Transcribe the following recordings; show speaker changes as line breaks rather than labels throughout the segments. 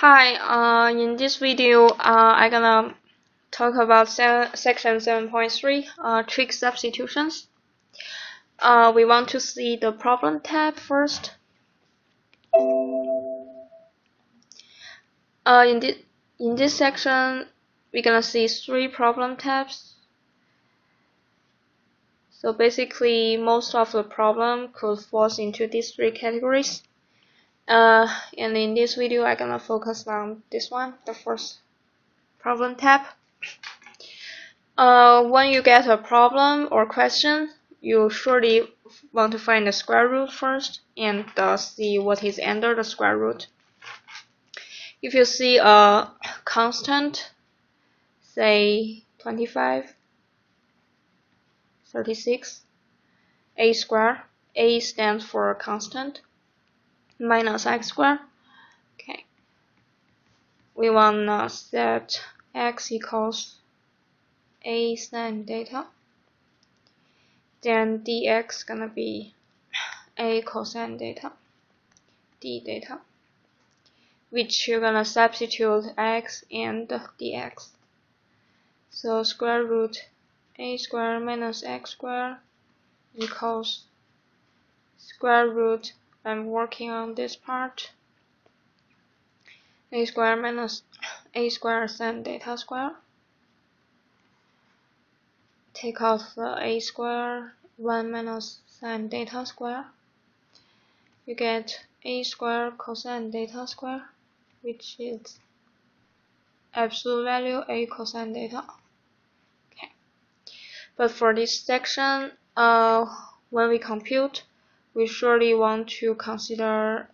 Hi, in this video, I'm gonna talk about section 7.3, trig substitutions. We want to see the problem tab first. In this section, we're gonna see 3 problem tabs. So basically, most of the problem could fall into these 3 categories. And in this video, I'm gonna focus on this one, the first problem tab. When you get a problem or question, you surely want to find the square root first and see what is under the square root. If you see a constant, say 25, 36, a square, a stands for constant, minus x squared. Okay, we want to set x equals a sine theta. Then dx gonna be a cosine theta, d theta, which you're gonna substitute x and dx. So square root a squared minus x squared equals square root, I'm working on this part, a squared minus a squared sine theta squared. Take out the a squared, 1 minus sine theta squared. You get a squared cosine theta squared, which is absolute value a cosine theta. Okay. But for this section, when we compute, we surely want to consider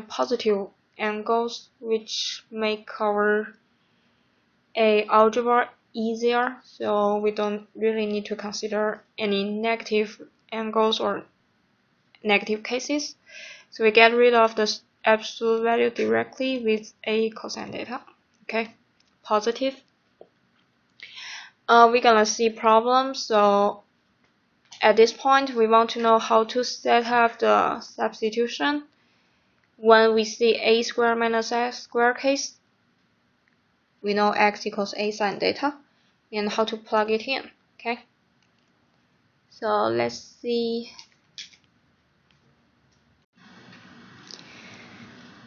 positive angles, which make our algebra easier. So we don't really need to consider any negative angles or negative cases. So we get rid of the absolute value directly with a cosine theta. Okay, positive. We're gonna see problems. So at this point, we want to know how to set up the substitution when we see a squared minus x squared case. We know x equals a sine theta, and how to plug it in. Okay. So let's see.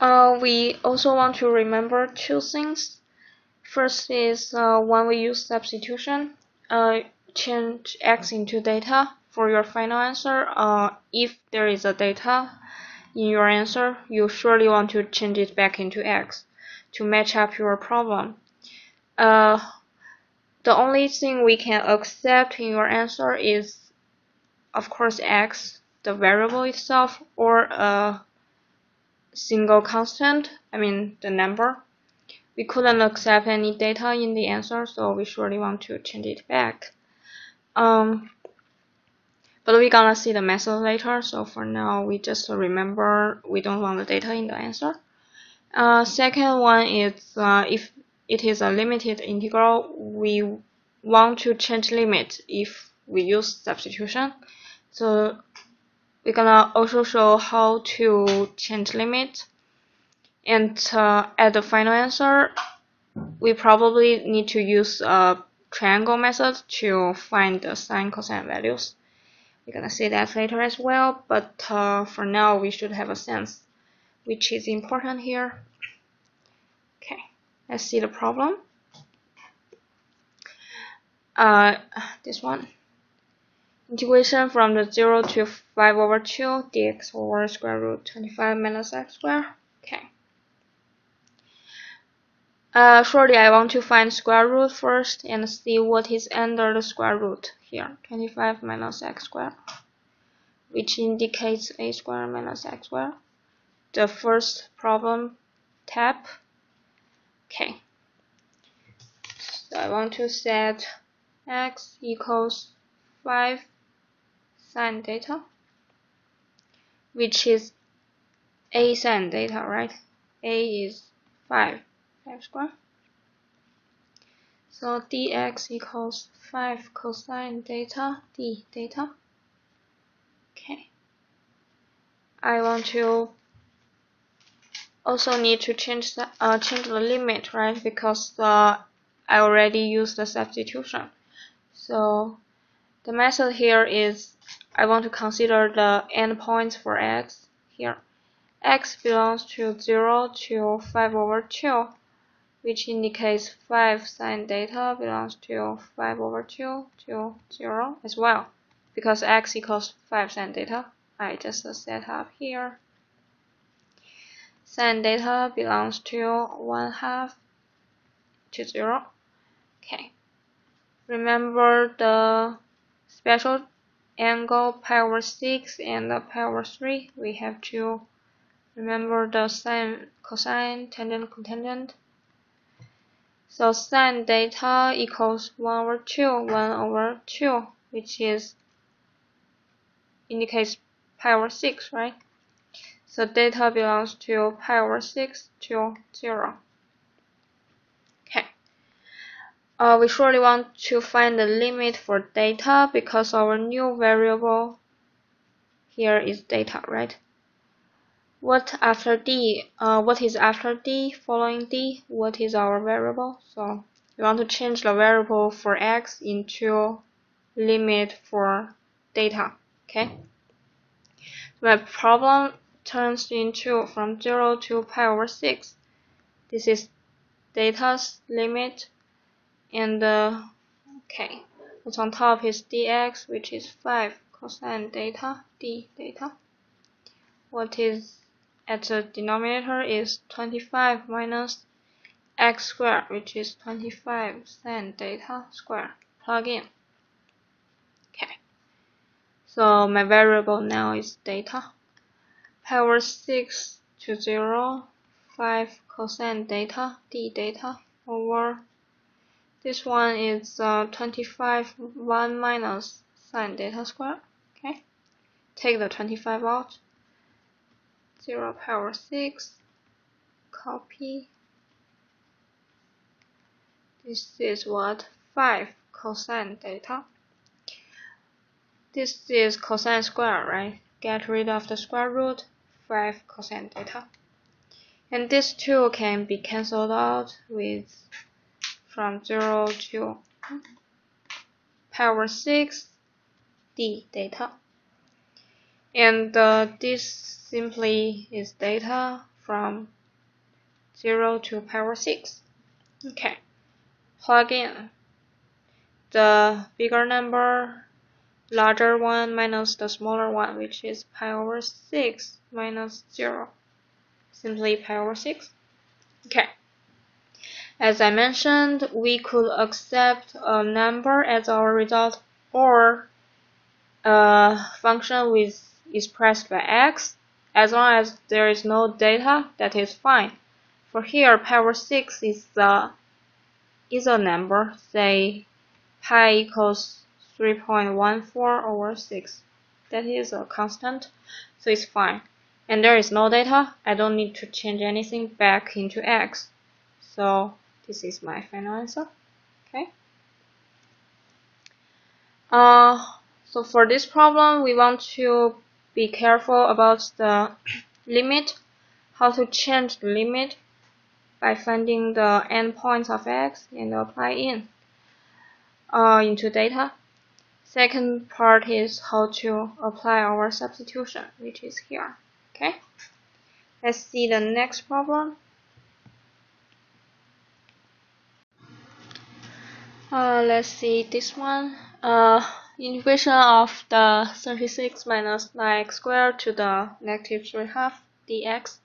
We also want to remember 2 things. First is when we use substitution, change x into theta for your final answer. If there is a theta in your answer, you surely want to change it back into x to match up your problem. The only thing we can accept in your answer is, of course, x, the variable itself, or a single constant, I mean the number. We couldn't accept any data in the answer, so we surely want to change it back. But we're gonna see the method later, so for now we just remember we don't want the data in the answer. Second one is if it is a limited integral, we want to change limit if we use substitution. So we're gonna also show how to change limit. And at the final answer, we probably need to use a triangle method to find the sine cosine values. We're gonna see that later as well, but for now we should have a sense which is important here. Okay, let's see the problem. This one. Integration from the 0 to 5/2 dx over square root 25 minus x squared. Okay. Surely I want to find square root first and see what is under the square root here. 25 minus x squared, which indicates a squared minus x squared. The first problem tab. Okay. So I want to set x equals 5 sine theta, which is a sine theta, right? A is 5 x squared. So dx equals 5 cosine theta d theta. Okay. I want to also need to change the limit, right? Because I already used the substitution. So the method here is I want to consider the endpoints for x here. X belongs to 0 to 5/2, which indicates 5 sin data belongs to 5/2 to 0 as well, because x equals 5 sin data. I just set up here. Sin data belongs to 1/2 to 0. Okay. Remember the special angle pi/6 and the pi/3. We have to remember the sine, cosine, tangent, cotangent. So sin data equals 1/2, which indicates pi/6, right? So data belongs to pi/6 to 0. Okay. We surely want to find the limit for data because our new variable here is data, right? What after d? What is after d? Following d? What is our variable? So we want to change the variable for x into limit for data. Okay. My problem turns into from 0 to pi/6. This is data's limit, and okay, what's on top is dx, which is 5 cosine data d data. What is at the denominator is 25 minus x squared, which is 25 sin data squared. Plug in. Okay. So my variable now is data. pi/6 to 0, 5 cosine data d data over this one is 25 1 minus sin data squared. Okay. Take the 25 out. 0 pi/6. Copy. This is what? 5 cosine data. This is cosine square, right? Get rid of the square root. 5 cosine data. And this 2 can be cancelled out with from 0 to pi/6 d data. And this simply is data from 0 to pi/6. Okay. Plug in the bigger number, larger one minus the smaller one, which is pi/6 minus 0. Simply pi/6. Okay. As I mentioned, we could accept a number as our result or a function with expressed by x. As long as there is no data, that is fine. For here, pi/6 is a number, say pi equals 3.14/6. That is a constant, so it's fine. And there is no data, I don't need to change anything back into x. So this is my final answer. Okay. So for this problem, we want to be careful about the limit, how to change the limit by finding the endpoints of x and apply into data. Second part is how to apply our substitution, which is here. Okay. Let's see the next problem. Let's see this one. Integration of the 36 minus 9x squared to the negative 3/2 dx.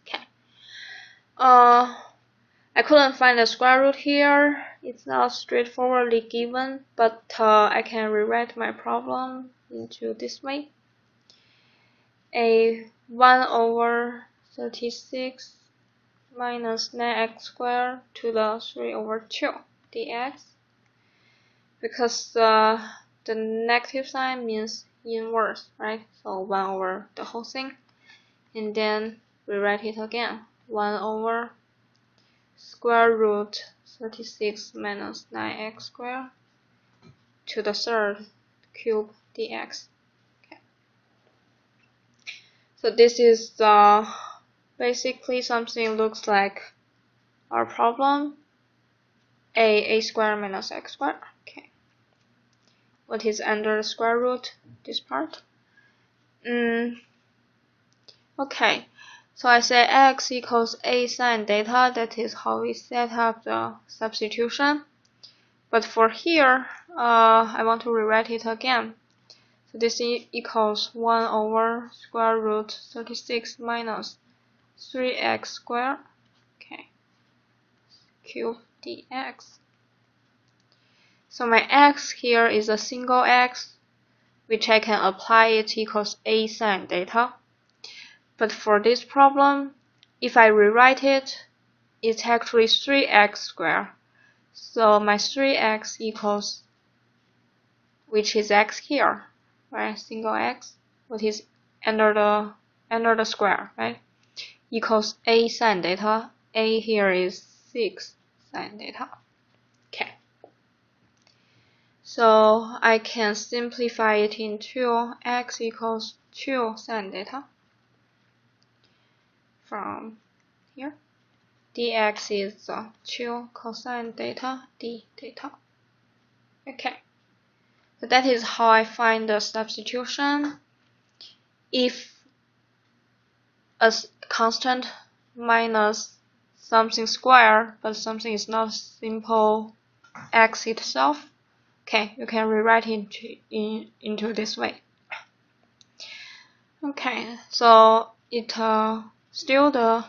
Okay. I couldn't find the square root here. It's not straightforwardly given, but I can rewrite my problem into this way. A 1/36 minus 9x squared to the 3/2 dx. Because the negative sign means inverse, right? So 1 over the whole thing. And then rewrite it again. 1 over square root 36 minus 9x squared to the third cube dx. Okay. So this is basically something looks like our problem. A squared minus x squared. Okay. What is under the square root? This part. Okay. So I say x equals a sine theta. That is how we set up the substitution. But for here, I want to rewrite it again. So this equals 1 over square root 36 minus 3x squared, okay, cube dx. So my x here is a single x, which I can apply it equals a sine theta. But for this problem, if I rewrite it, it's actually 3x squared. So my 3x equals, which is x here, right? Single x, what is under the square, right? Equals a sine theta. A here is 6 sine theta. Okay. So I can simplify it into x equals 2 sine theta. From here, dx is 2 cosine theta d theta. Okay. So that is how I find the substitution. If a constant minus something square, but something is not simple x itself, okay, you can rewrite it into this way. Okay, so it still the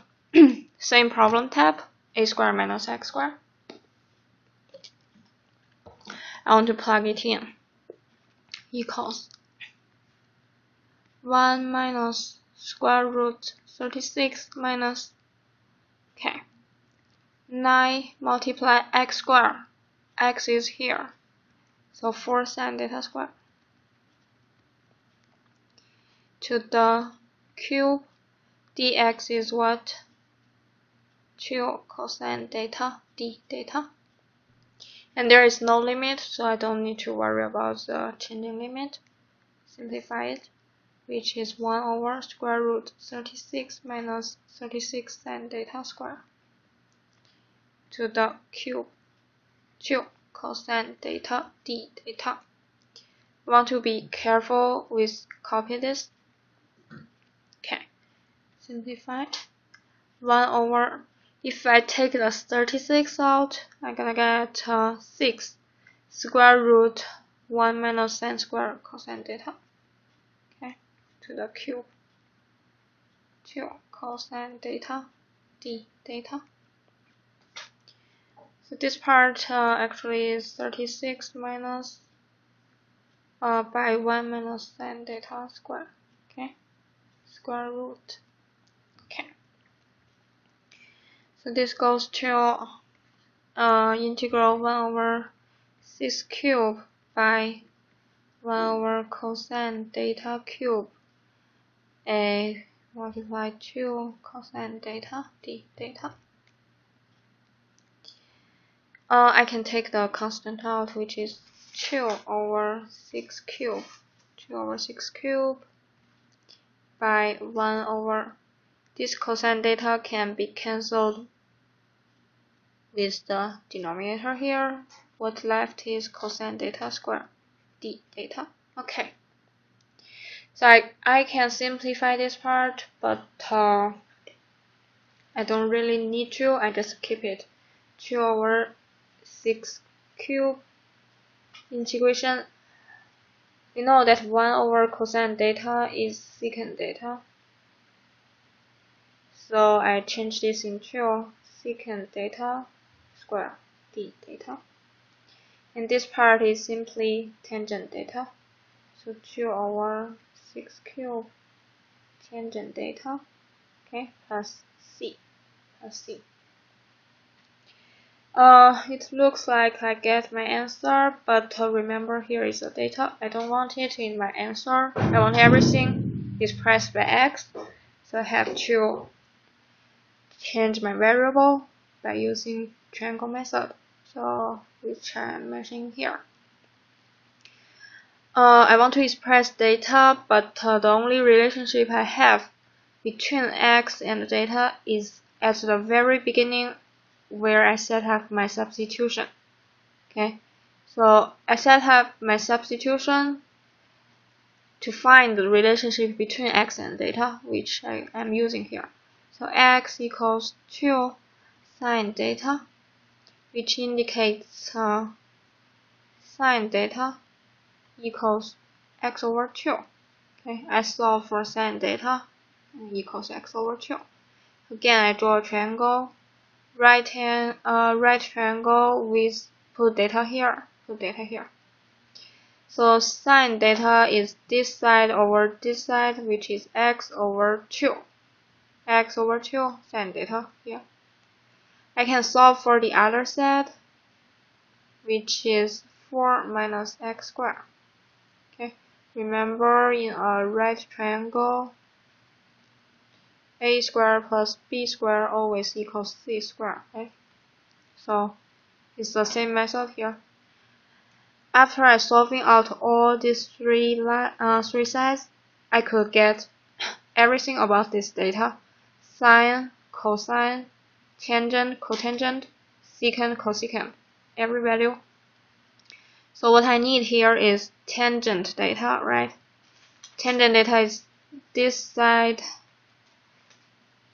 same problem type, a squared minus x squared. I want to plug it in. Equals 1 minus square root 36 minus, okay, 9 multiply x squared. X is here, so 4 sine theta squared to the cube. Dx is what? 2 cosine theta d theta. And there is no limit, so I don't need to worry about the changing limit. Simplify it, which is 1 over square root 36 minus 36 sine theta squared to the cube 2 cosine theta d theta. I want to be careful with copy this. Okay, simplify. 1 over, if I take the 36 out, I'm gonna get 6 square root 1 minus sine squared cosine theta, okay, to the cube 2 cosine theta d theta. So this part actually is 36 minus by 1 minus sine theta squared, okay, square root. Okay, so this goes to integral 1 over 6 cube by 1 over cosine theta cube a multiply 2 cosine theta d theta. I can take the constant out, which is 2 over 6 cube. 2 over 6 cube by 1 over, this cosine theta can be cancelled with the denominator here. What left is cosine theta squared d theta. Okay. So I can simplify this part, but I don't really need to. I just keep it 2 over 6 cube integration. You know that 1 over cosine theta is secant theta. So I change this into secant theta squared d theta. And this part is simply tangent theta. So 2 over 6 cube tangent theta, okay, plus c. It looks like I get my answer, but remember here is the data. I don't want it in my answer. I want everything expressed by x. So I have to change my variable by using triangle method. So which I'm mentioning here. I want to express data, but the only relationship I have between x and data is at the very beginning where I set up my substitution. Okay, so I set up my substitution to find the relationship between x and data, which I am using here. So x equals 2 sine data, which indicates sine data equals x over 2. Okay, I solve for sine data equals x over 2. Again, I draw a triangle, right triangle with put data here. So sine data is this side over this side, which is x over 2. X over 2 sine data here. I can solve for the other side, which is 4 minus x squared. Okay, remember in a right triangle, a squared plus b squared always equals c squared. Okay, so it's the same method here. After I solving out all these three sides, I could get everything about this data: sine, cosine, tangent, cotangent, secant, cosecant, every value. So what I need here is tangent data, right? Tangent data is this side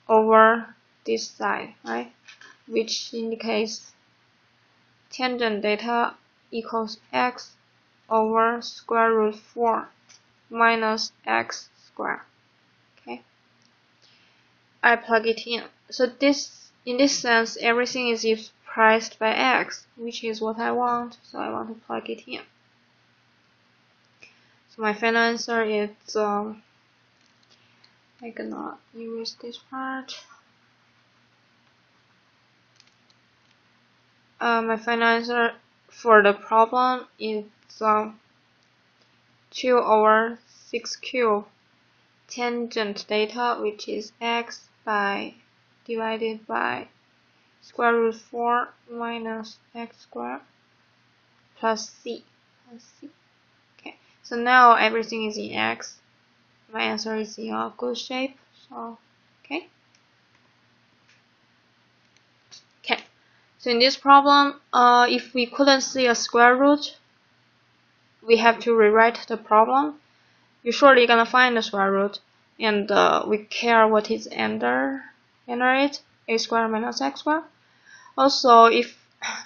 over this side, right? Which indicates tangent data equals x over square root 4 minus x squared. Okay, I plug it in. So in this sense, everything is expressed by x, which is what I want. So I want to plug it in. So my final answer is I'm gonna erase this part. My final answer for the problem is 2 over 6 cubed tangent data, which is x divided by square root 4 minus x squared plus c. Okay, so now everything is in x. My answer is in a good shape. So okay. So in this problem, if we couldn't see a square root, we have to rewrite the problem. You're surely gonna find the square root, and we care what is under it, a squared minus x squared. Also, if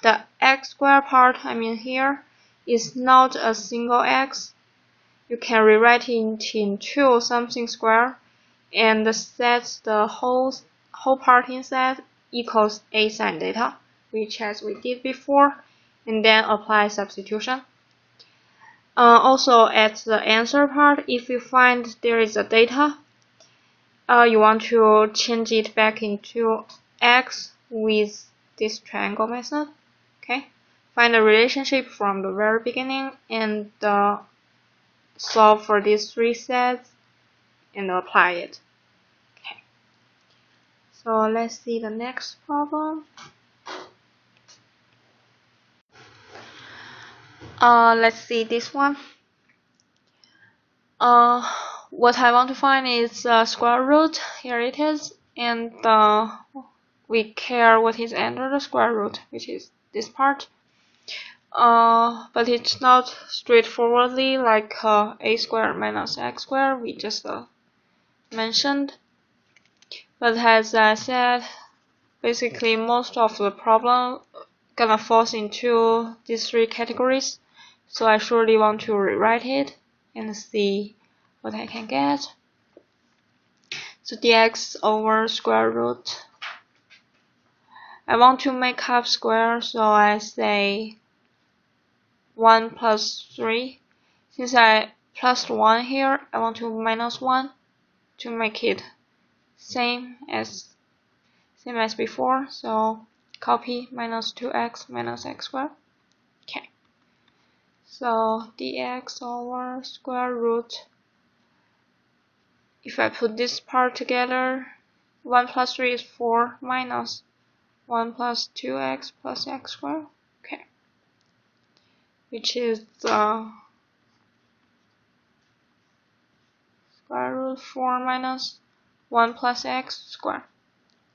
the x squared part, here, is not a single x, you can rewrite it into something square, and set the whole part inside equals a sine data, which as we did before, and then apply substitution. Also at the answer part, if you find there is a data, you want to change it back into x with this triangle method. Okay, find the relationship from the very beginning and solve for these three sets and apply it. Okay, so let's see the next problem. Let's see this one. What I want to find is square root. Here it is, and we care what is under the square root, which is this part. But it's not straightforwardly like a squared minus x squared we just mentioned. But as I said, basically most of the problem gonna fall into these three categories. So I surely want to rewrite it and see what I can get. So dx over square root. I want to make half square, so I say 1 plus 3. Since I plus 1 here, I want to minus 1 to make it same as before. So copy minus 2x minus x squared. Okay. So dx over square root. If I put this part together, 1 plus 3 is 4 minus 1 plus 2x plus x squared. Okay. Which is square root 4 minus 1 plus x squared.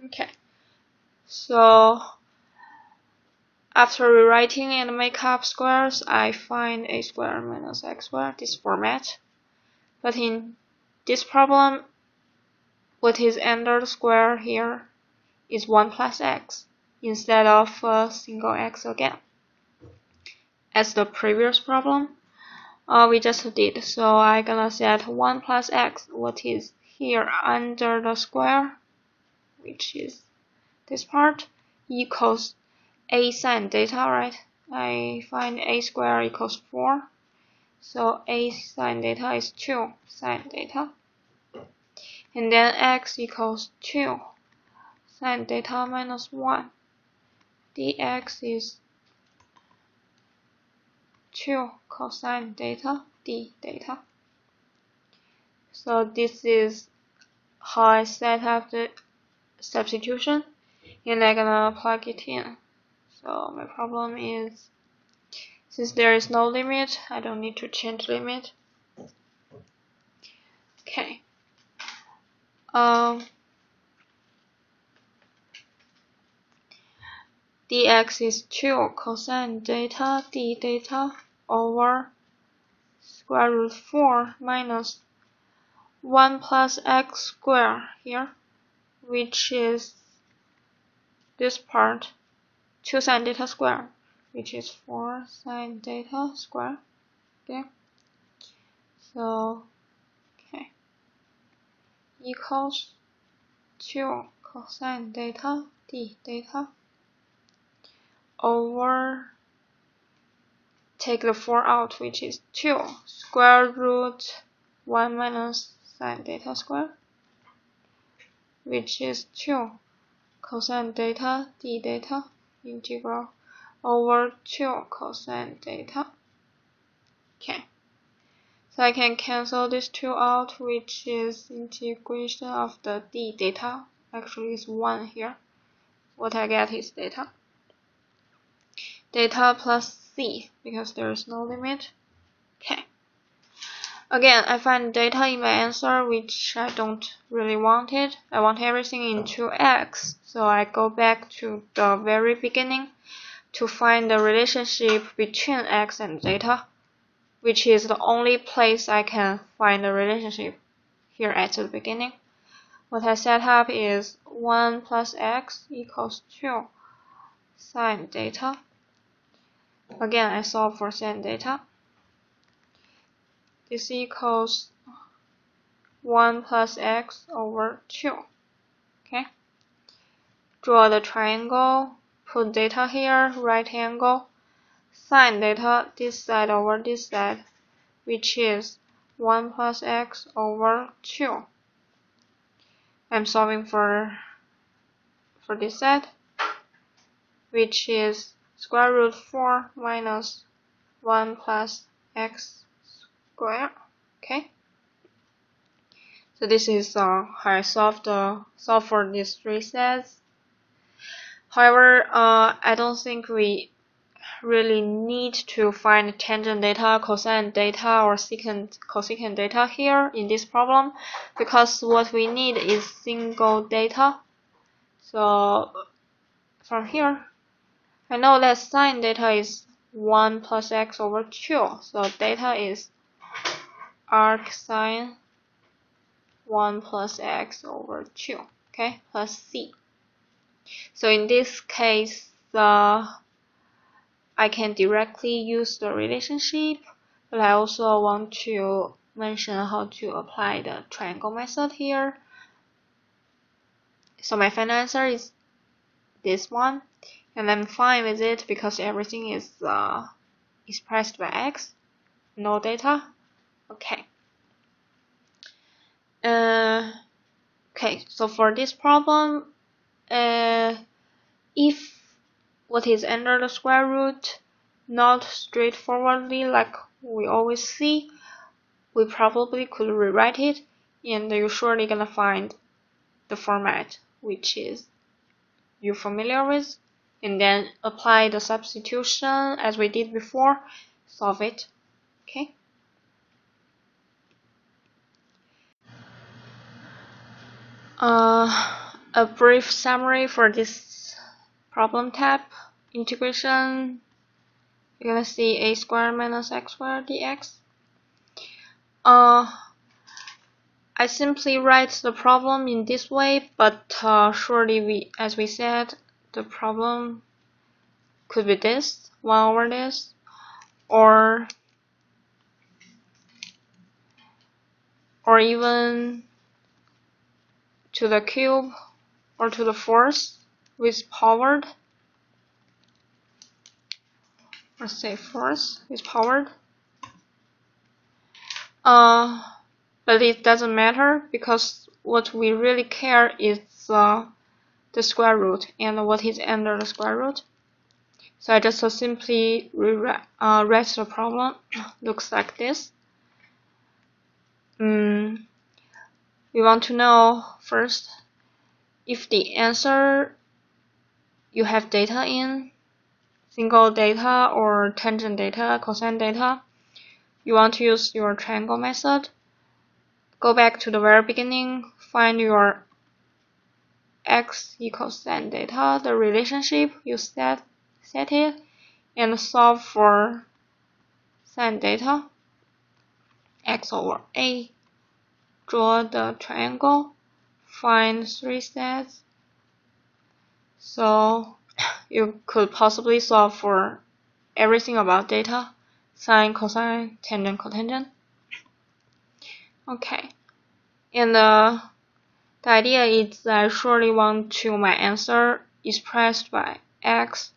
Okay, so after rewriting and make up squares, I find a squared minus x squared, this format. But in this problem, what is under the square here is 1 plus x instead of a single x again, as the previous problem we just did. So I'm gonna set 1 plus x, what is here under the square, which is this part, equals a sine theta, right? I find a squared equals 4. So a sine theta is 2 sine theta. And then x equals 2 sine theta minus 1. dx is 2 cosine theta d theta. So this is how I set up the substitution, and I'm gonna plug it in. So my problem is, since there is no limit, I don't need to change limit. Okay. dx is 2 cosine theta d theta over square root 4 minus 1 plus x squared here, which is this part, 2 sine theta squared, which is 4 sine theta squared. Okay. So, okay, equals 2 cosine theta d theta over, take the 4 out, which is 2 square root 1 minus sine theta squared, which is 2 cosine theta d theta integral over 2 cosine theta. Okay, so I can cancel these 2 out, which is integration of the d theta. Actually, is 1 here. What I get is theta. Theta plus c, because there is no limit. Okay. Again, I find theta in my answer, which I don't really want it. I want everything into x. So I go back to the very beginning to find the relationship between x and theta, which is the only place I can find the relationship here at the beginning. What I set up is 1 plus x equals 2 sine theta. Again, I solve for sine theta. This equals 1 plus x over 2. Okay. Draw the triangle, put theta here, right angle, sine theta this side over this side, which is 1 plus x over 2. I'm solving for this side, which is square root 4 minus 1 plus x squared. Okay. So this is how I solve for these 3 sets. However, I don't think we really need to find tangent data, cosine data, or cosecant data here in this problem, because what we need is single data. So from here, I know that sine data is 1 plus x over 2. So data is arc sine 1 plus x over 2, okay, plus c. So in this case, I can directly use the relationship, but I also want to mention how to apply the triangle method here. So my final answer is this one, and I'm fine with it because everything is expressed by x, no data. Okay. Okay, so for this problem, if what is under the square root not straightforwardly like we always see, we probably could rewrite it, and you're surely gonna find the format which is you're familiar with, and then apply the substitution as we did before, solve it. Okay. A brief summary for this problem tab. Integration, you're gonna see a squared minus x squared dx. I simply write the problem in this way, but surely as we said, the problem could be this, 1 over this, or even to the cube or to the fourth with powered. Let's say fourth is powered. But it doesn't matter because what we really care is the square root and what is under the square root. So I just simply write the problem. Looks like this. We want to know first if the answer you have data in, single data or tangent data, cosine data, you want to use your triangle method. Go back to the very beginning, find your x equals sin data, the relationship, you set it, and solve for sin data, x over a. Draw the triangle, find 3 sets. So you could possibly solve for everything about data, sine, cosine, tangent, cotangent. Okay, and the idea is that I surely want to my answer expressed by x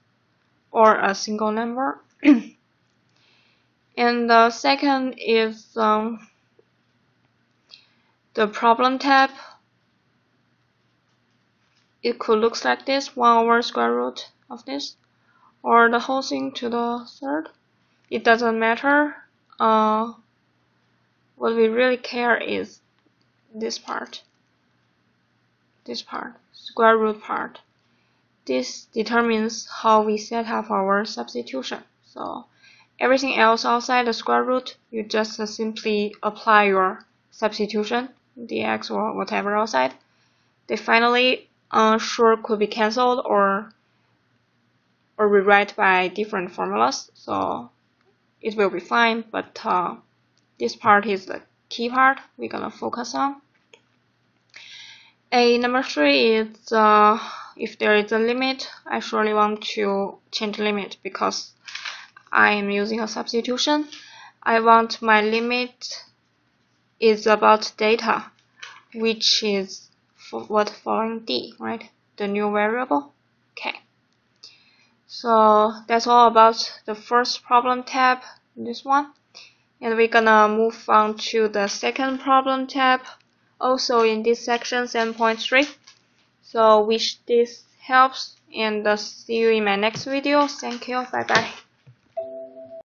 or a single number. And the second is the problem tab. It could look like this, 1 over square root of this, or the whole thing to the third. It doesn't matter. What we really care is this part, square root part. This determines how we set up our substitution. So everything else outside the square root, you just simply apply your substitution, dx or whatever outside. They finally sure could be cancelled or rewrite by different formulas. So it will be fine, but this part is the key part we're gonna focus on. Number 3 is if there is a limit, I surely want to change limit because I am using a substitution. I want my limit is about data, which is what following d, right? The new variable. Okay. So that's all about the first problem tab, this one. And we're gonna move on to the second problem tab, also in this section 7.3. So wish this helps, and see you in my next video. Thank you. Bye bye.